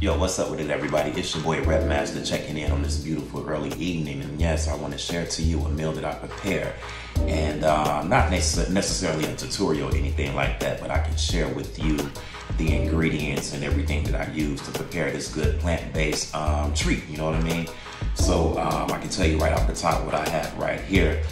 Yo, what's up with it, everybody? It's your boy Rep Master checking in on this beautiful early evening. And yes, I want to share to you a meal that I prepare. And not necessarily a tutorial or anything like that, but I can share with you the ingredients and everything that I use to prepare this good plant-based treat, you know what I mean? So I can tell you right off the top what I have right here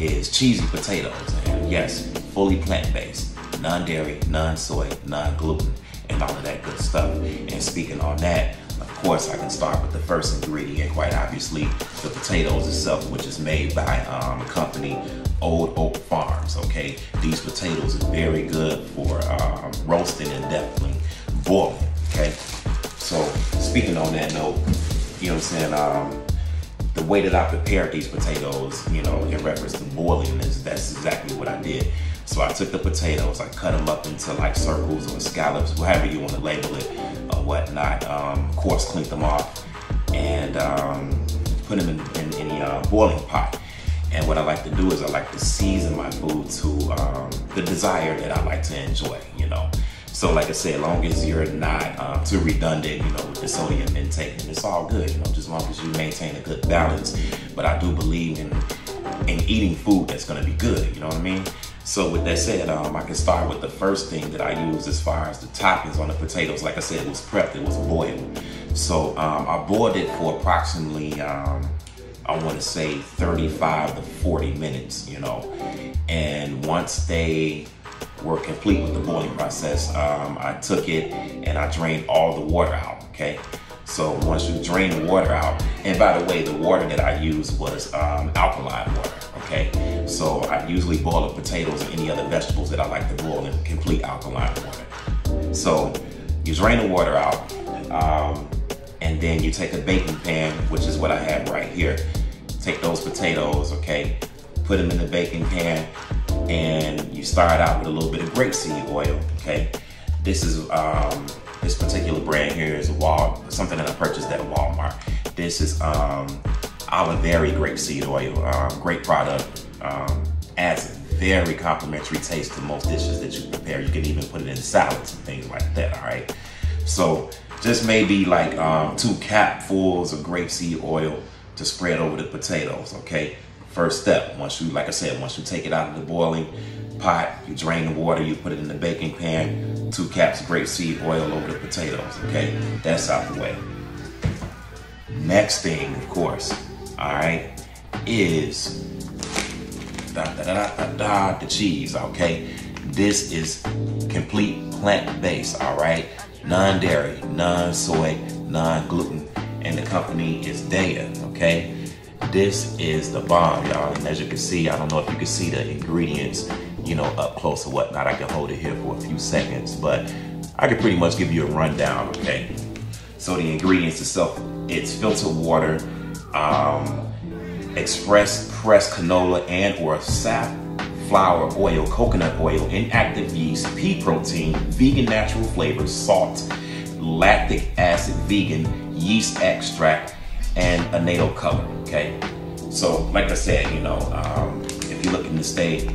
is cheesy potatoes. And yes, fully plant-based, non-dairy, non-soy, non-gluten, and all of that good stuff. And speaking on that, of course, I can start with the first ingredient, quite obviously, the potatoes itself, which is made by a company, Old Oak Farms, okay? These potatoes are very good for roasting and definitely boiling, okay? So, speaking on that note, you know what I'm saying, the way that I prepared these potatoes, you know, in reference to boiling, that's exactly what I did. So I took the potatoes, I cut them up into like circles or scallops, however you want to label it or whatnot. Of course, cleaned them off and put them in a boiling pot. And what I like to do is I like to season my food to the desire that I like to enjoy, you know. So like I said, as long as you're not too redundant, you know, with the sodium intake, and it's all good, you know, just as long as you maintain a good balance. But I do believe in eating food that's gonna be good, you know what I mean? So with that said, I can start with the first thing that I use as far as the toppings on the potatoes. Like I said, it was prepped, it was boiled. So I boiled it for approximately, I want to say 35 to 40 minutes, you know. And once they were complete with the boiling process, I took it and I drained all the water out, okay? So once you drain the water out, and by the way, the water that I used was alkaline water, okay? So I usually boil the potatoes or any other vegetables that I like to boil in complete alkaline water. So you drain the water out, and then you take a baking pan, which is what I have right here. Take those potatoes, okay? Put them in the baking pan, and you start out with a little bit of grapeseed oil, okay? This is, this particular brand here is something that I purchased at Walmart. This is Oliveri grapeseed oil, great product. Adds a very complimentary taste to most dishes that you prepare. You can even put it in salads and things like that, all right? So just maybe like 2 capfuls of grapeseed oil to spread over the potatoes, okay? First step, once you, like I said, once you take it out of the boiling pot, you drain the water, you put it in the baking pan, 2 caps of grapeseed oil over the potatoes, okay? That's out the way. Next thing, of course, all right, is the cheese, okay? This is complete plant-based, all right? Non-dairy, non-soy, non-gluten, and the company is DAMNSIIIRRRR, okay? This is the bomb, y'all, and as you can see, I don't know if you can see the ingredients, you know, up close or whatnot. I can hold it here for a few seconds, but I can pretty much give you a rundown, okay? So the ingredients itself, it's filtered water, express pressed canola and or safflower oil, coconut oil, inactive yeast, pea protein, vegan natural flavors, salt, lactic acid, vegan, yeast extract, and a natto color, okay? So like I said, you know, if you're looking to stay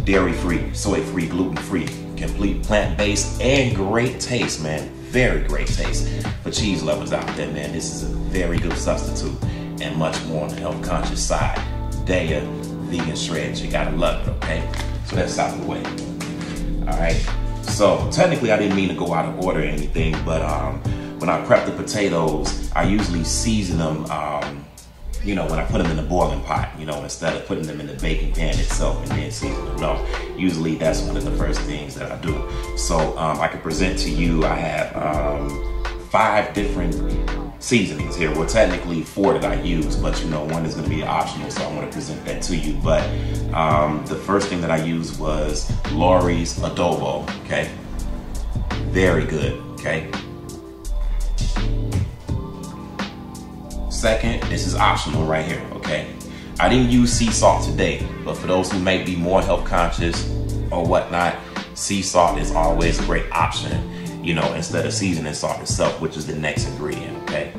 dairy-free, soy-free, gluten-free, complete plant-based, and great taste, man, very great taste for cheese lovers out there, man. This is a very good substitute and much more on the health conscious side. DAMNSIIIRRRR vegan shreds, you gotta love it, okay? So that's out of the way. All right, so technically I didn't mean to go out of order or anything, but when I prep the potatoes, I usually season them, you know, when I put them in the boiling pot, you know, instead of putting them in the baking pan itself and then season them. No, usually that's one of the first things that I do. So I can present to you, I have 5 different seasonings here. Well, technically 4 that I use, but you know, one is gonna be optional, so I wanna present that to you. But the first thing that I used was Lori's Adobo, okay? Very good, okay? Second, this is optional right here, okay? I didn't use sea salt today, but for those who may be more health conscious or whatnot, sea salt is always a great option, you know, instead of seasoning salt itself, which is the next ingredient, okay?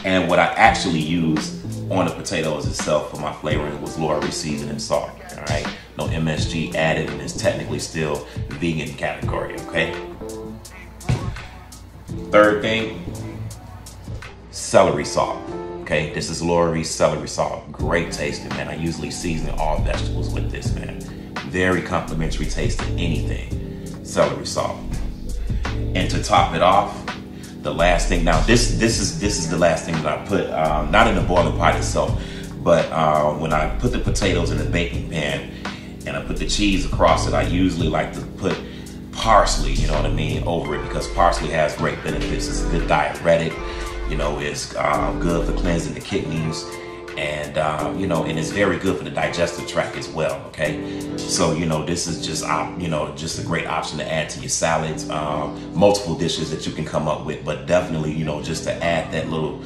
And what I actually used on the potatoes itself for my flavoring was Lori's seasoning salt, all right? No MSG added, and it's technically still vegan category, okay? Third thing, celery salt. Okay, this is Lori's celery salt. Great tasting, man. I usually season all vegetables with this, man. Very complimentary taste to anything. Celery salt. And to top it off, the last thing. Now this is the last thing that I put, not in the boiling pot itself, but when I put the potatoes in the baking pan and I put the cheese across it, I usually like to put parsley, you know what I mean, over it, because parsley has great benefits. It's a good diuretic, you know, it's good for cleansing the kidneys, and you know, and it's very good for the digestive tract as well. Okay, so you know, this is just you know, just a great option to add to your salads, multiple dishes that you can come up with, but definitely, you know, just to add that little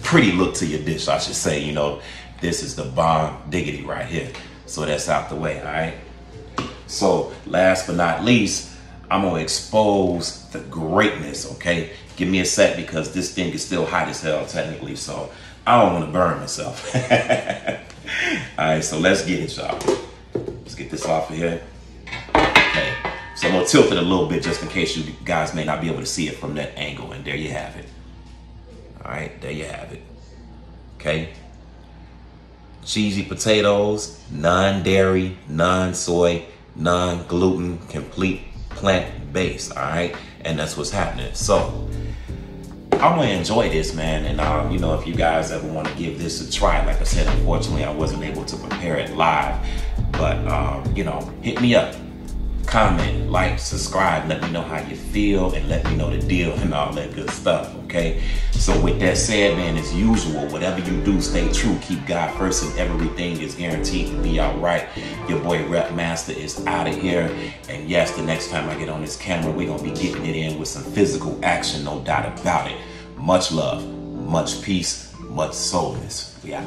pretty look to your dish, I should say. You know, this is the bomb diggity right here. So that's out the way. All right, so last but not least, I'm gonna expose the greatness. Okay, give me a sec, because this thing is still hot as hell technically, so I don't want to burn myself. All right, so let's get it, y'all. Let's get this off of here. Okay, so I'm gonna tilt it a little bit just in case you guys may not be able to see it from that angle, and there you have it. All right, there you have it. Okay, cheesy potatoes, non-dairy, non-soy, non-gluten, complete plant-based. All right, and that's what's happening. So I'm gonna enjoy this, man, and you know, if you guys ever want to give this a try, like I said, unfortunately I wasn't able to prepare it live, but you know, hit me up, comment, like, subscribe, let me know how you feel, and let me know the deal and all that good stuff. Okay, so with that said, man, as usual, whatever you do, stay true, keep God first, and everything is guaranteed to be all right. Your boy Rep Master is out of here, and yes, the next time I get on this camera, we're gonna be getting it in with some physical action, no doubt about it. Much love, much peace, much soulness. We out.